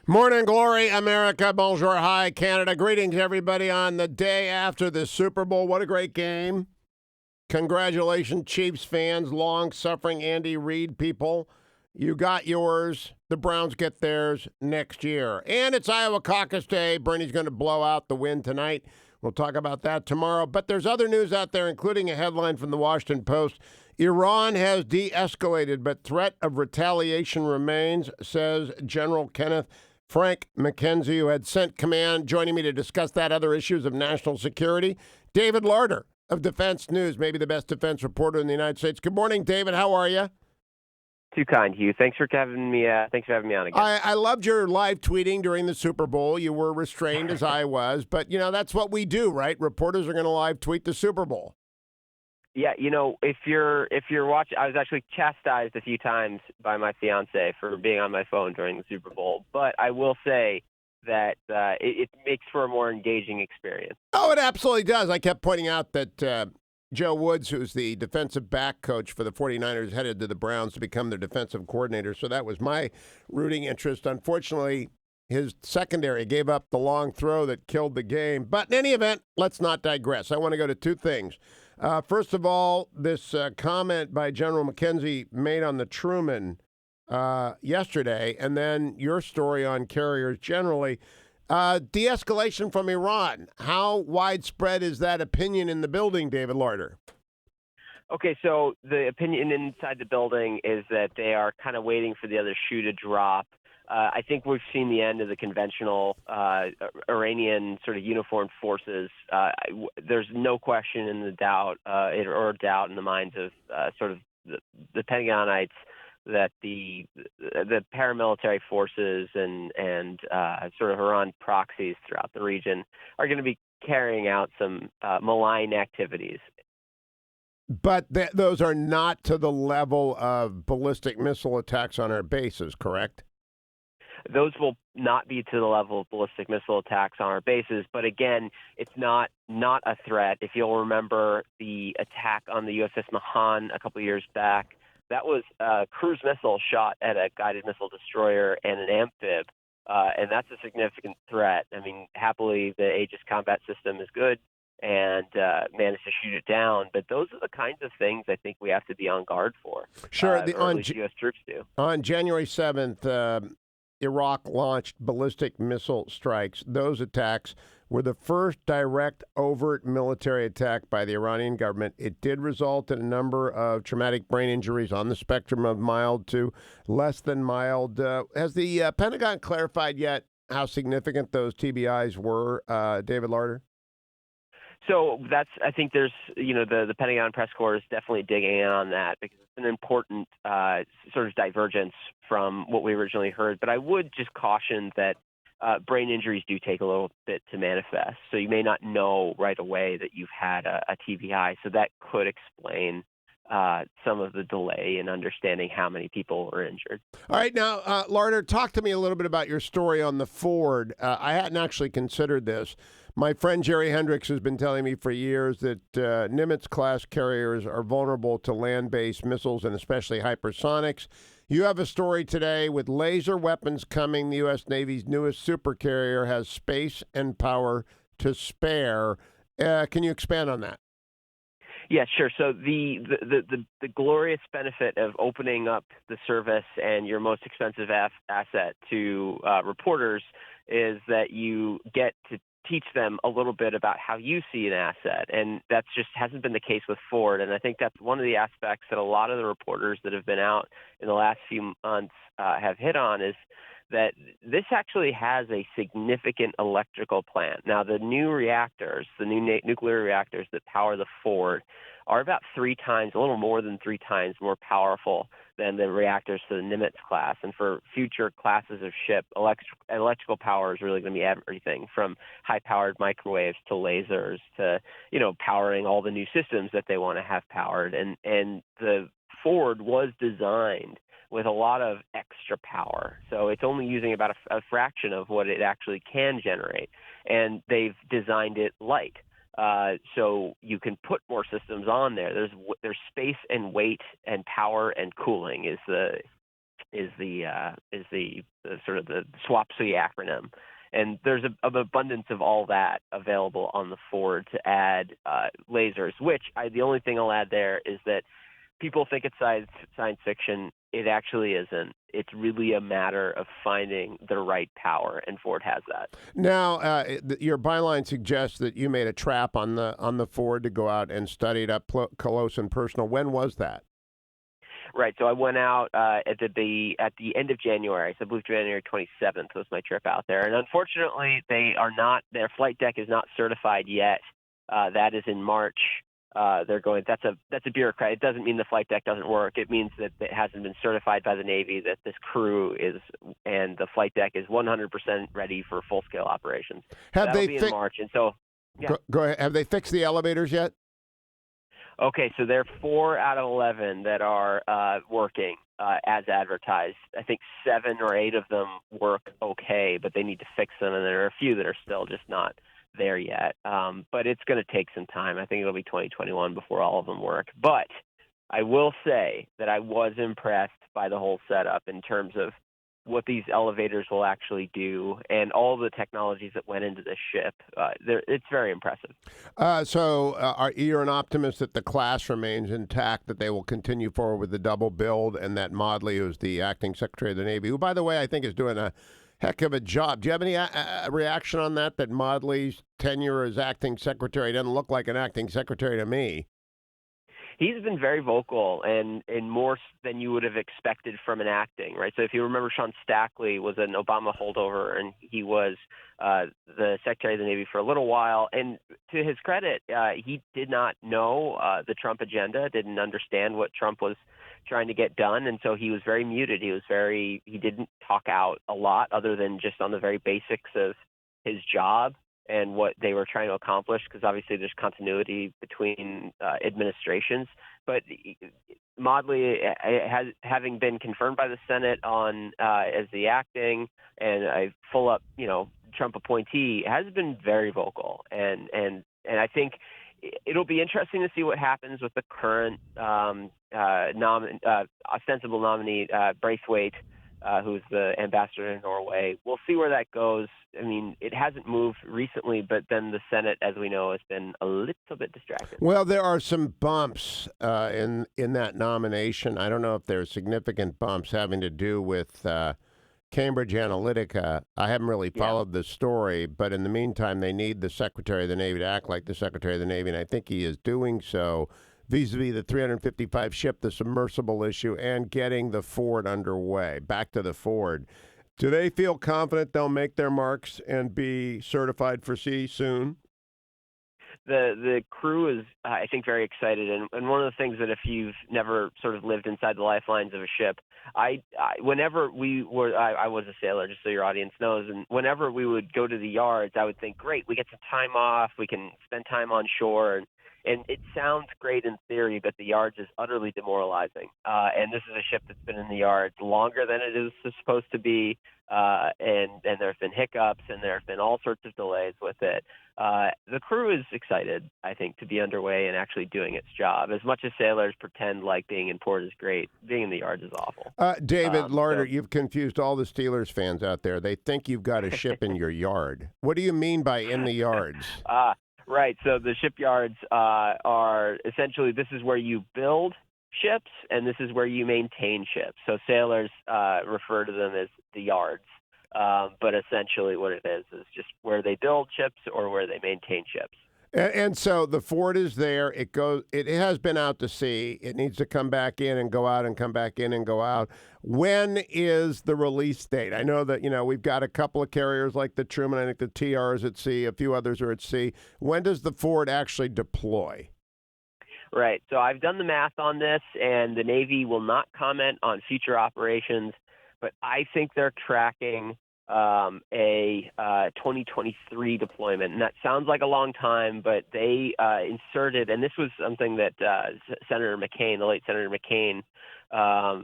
Morning glory, America. Bonjour, hi, Canada. Greetings, everybody, on the day after the Super Bowl. What a great game. Congratulations, Chiefs fans, long-suffering Andy Reid people. You got yours. The Browns get theirs next year. And it's Iowa Caucus Day. Bernie's going to blow out the win tonight. We'll talk about that tomorrow. But there's other news out there, including a headline from the Washington Post. Iran has de-escalated, but threat of retaliation remains, says General Kenneth Frank McKenzie, who had sent command. Joining me to discuss that, other issues of national security, David Larter of Defense News, maybe the best defense reporter in the United States. Good morning, David. How are you? Too kind, Hugh. Thanks for having me. Thanks for having me on again. I loved your live tweeting during the Super Bowl. You were restrained as I was, but that's what we do, right? Reporters are going to live tweet the Super Bowl. Yeah, if you're watching, I was actually chastised a few times by my fiance for being on my phone during the Super Bowl. But I will say that it makes for a more engaging experience. Oh, it absolutely does. I kept pointing out that Joe Woods, who's the defensive back coach for the 49ers, headed to the Browns to become their defensive coordinator. So that was my rooting interest. Unfortunately, his secondary gave up the long throw that killed the game. But in any event, let's not digress. I want to go to two things. First of all, this comment by General McKenzie made on the Truman yesterday, and then your story on carriers generally. De-escalation from Iran. How widespread is that opinion in the building, David Larter? Okay, so the opinion inside the building is that they are kind of waiting for the other shoe to drop. I think we've seen the end of the conventional Iranian sort of uniformed forces. There's no question in the doubt in the minds of sort of the Pentaganites that the paramilitary forces and sort of Iran proxies throughout the region are going to be carrying out some malign activities. But those are not to the level of ballistic missile attacks on our bases, correct? Those will not be to the level of ballistic missile attacks on our bases. But again, it's not a threat. If you'll remember the attack on the USS Mahan a couple of years back, that was a cruise missile shot at a guided missile destroyer and an amphib. And that's a significant threat. I mean, happily, the Aegis combat system is good and managed to shoot it down. But those are the kinds of things I think we have to be on guard for. Sure. Or at least U.S. troops do. On January 7th, Iraq launched ballistic missile strikes. Those attacks were the first direct overt military attack by the Iranian government. It did result in a number of traumatic brain injuries on the spectrum of mild to less than mild. Has the Pentagon clarified yet how significant those TBIs were, David Larter? So I think there's, the Pentagon press corps is definitely digging in on that because it's an important sort of divergence from what we originally heard. But I would just caution that brain injuries do take a little bit to manifest. So you may not know right away that you've had a TBI. So that could explain some of the delay in understanding how many people were injured. All right. Now, Larter, talk to me a little bit about your story on the Ford. I hadn't actually considered this. My friend Jerry Hendricks has been telling me for years that Nimitz-class carriers are vulnerable to land-based missiles and especially hypersonics. You have a story today with laser weapons coming. The U.S. Navy's newest supercarrier has space and power to spare. Can you expand on that? Yeah, sure. So the glorious benefit of opening up the service and your most expensive asset to reporters is that you get to teach them a little bit about how you see an asset. And that's just hasn't been the case with Ford. And I think that's one of the aspects that a lot of the reporters that have been out in the last few months have hit on is that this actually has a significant electrical plant. Now, the new reactors, the new nuclear reactors that power the Ford are about 3 times, a little more than 3 times more powerful than the reactors to the Nimitz class. And for future classes of ship, electrical power is really going to be everything from high-powered microwaves to lasers to, powering all the new systems that they want to have powered. And the Ford was designed with a lot of extra power. So it's only using about a fraction of what it actually can generate. And they've designed it light. So you can put more systems on there. There's space and weight and power and cooling is the is the sort of the SWAPC acronym. And there's an abundance of all that available on the Ford to add lasers, the only thing I'll add there is that people think it's science fiction. It actually isn't. It's really a matter of finding the right power, and Ford has that. Now, your byline suggests that you made a trap on the Ford to go out and study it up close and personal. When was that? Right. So I went out at the end of January. So I believe January 27th was my trip out there. And unfortunately, their flight deck is not certified yet. That is in March. That's a bureaucrat. It doesn't mean the flight deck doesn't work. It means that it hasn't been certified by the Navy, that this crew and the flight deck is 100% ready for full scale operations. That'll be in March. And so, yeah. Go ahead. Have they fixed the elevators yet? Okay, so there are 4 out of 11 that are working as advertised. I think 7 or 8 of them work okay, but they need to fix them, and there are a few that are still just not there yet. But it's going to take some time. I think it'll be 2021 before all of them work. But I will say that I was impressed by the whole setup in terms of what these elevators will actually do and all the technologies that went into this ship. It's very impressive. So you're an optimist that the class remains intact, that they will continue forward with the double build, and that Maudley, who's the acting Secretary of the Navy, who, by the way, I think is doing a heck of a job. Do you have any reaction on that Maudley's tenure as acting secretary doesn't look like an acting secretary to me? He's been very vocal and more than you would have expected from an acting, right? So if you remember, Sean Stackley was an Obama holdover, and he was the Secretary of the Navy for a little while. And to his credit, he did not know the Trump agenda, didn't understand what Trump was trying to get done, and so he was very muted. He didn't talk out a lot other than just on the very basics of his job and what they were trying to accomplish, because obviously there's continuity between administrations. But Maudley, having been confirmed by the Senate as the acting and a full-up, Trump appointee, has been very vocal, and I think it'll be interesting to see what happens with the current ostensible nominee, Braithwaite, who's the ambassador in Norway. We'll see where that goes. I mean, it hasn't moved recently, but then the Senate, as we know, has been a little bit distracted. Well, there are some bumps in that nomination. I don't know if there are significant bumps having to do with Cambridge Analytica. I haven't really followed the story, but in the meantime, they need the Secretary of the Navy to act like the Secretary of the Navy, and I think he is doing so vis-a-vis the 355 ship, the submersible issue, and getting the Ford underway. Back to the Ford. Do they feel confident they'll make their marks and be certified for sea soon? The crew is, I think, very excited. And one of the things that if you've never sort of lived inside the lifelines of a ship, I was a sailor, just so your audience knows, and whenever we would go to the yards, I would think, great, we get some time off, we can spend time on shore, and it sounds great in theory, but the yards is utterly demoralizing. And this is a ship that's been in the yards longer than it is supposed to be, and there have been hiccups, and there have been all sorts of delays with it. The crew is excited, I think, to be underway and actually doing its job. As much as sailors pretend like being in port is great, being in the yards is awful. David Larter, you've confused all the Steelers fans out there. They think you've got a ship in your yard. What do you mean by in the yards? Right. So the shipyards are essentially, this is where you build ships and this is where you maintain ships. So sailors refer to them as the yards. But essentially what it is just where they build ships or where they maintain ships. And so the Ford is there. It has been out to sea. It needs to come back in and go out and come back in and go out. When is the release date? I know that, we've got a couple of carriers like the Truman. I think the TR is at sea. A few others are at sea. When does the Ford actually deploy? Right. So I've done the math on this, and the Navy will not comment on future operations, but I think they're tracking a 2023 deployment. And that sounds like a long time, but they inserted, and this was something that Senator McCain, the late Senator McCain,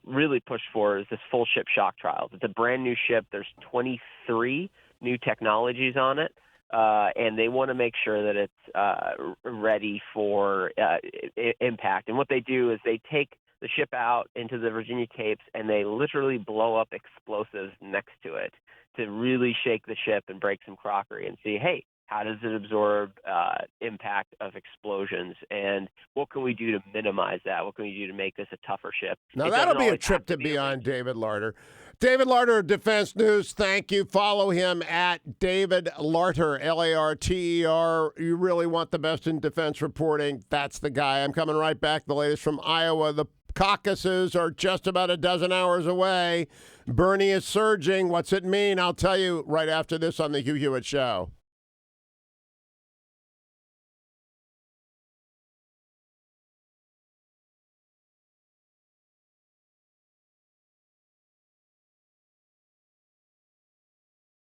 really pushed for, is this full ship shock trials. It's a brand new ship. There's 23 new technologies on it. And they want to make sure that it's ready for impact. And what they do is they take the ship out into the Virginia Capes, and they literally blow up explosives next to it to really shake the ship and break some crockery and see, hey, how does it absorb impact of explosions, and what can we do to minimize that? What can we do to make this a tougher ship? Now, that'll be a trip to be on, David Larter. David Larter, Defense News, thank you. Follow him at David Larter, Larter. You really want the best in defense reporting. That's the guy. I'm coming right back. The latest from Iowa. The caucuses are just about a dozen hours away. Bernie is surging. What's it mean? I'll tell you right after this on the Hugh Hewitt Show.